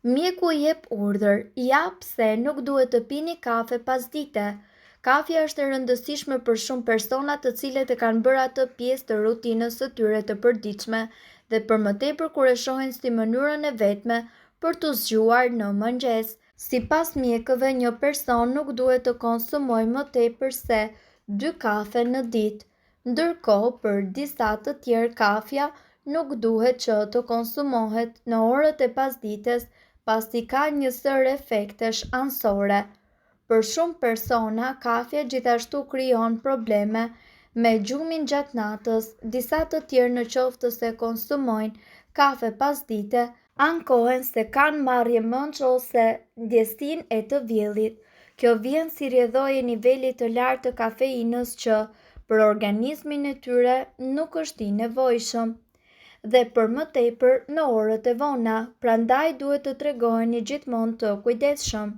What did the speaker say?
Mjeku i jep urdhër, ja pse nuk duhet të pini kafe pas dite. Kafja është e rëndësishme për shumë persona të cilët e kanë bërë atë pjesë të rutinës së tyre të përditshme dhe për më tepër kur e shohin si mënyrën e vetme për të zgjuar në mëngjes. Sipas mjekëve, një person nuk duhet të konsumojë më tepër se 2 kafe në ditë, ndërkohë për disa të tjerë kafja nuk duhet që të konsumohet në orët e pasdites pasi ka një sër efektesh anësore. Për shumë persona, kafja gjithashtu krijon probleme me gjumin gjatë natës. Disa të tjerë, në qoftë se konsumojnë kafe pasdite, ankohen se kanë marrje mendsh ose ndjesinë e të vjellit. Kjo vjen si rrjedhoi e nivelit të lartë të kafeinës që për organizmin e tyre nuk është i nevojshëm dhe për më tepër në orët e vona, prandaj duhet të tregoheni gjithmonë të kujdesshëm.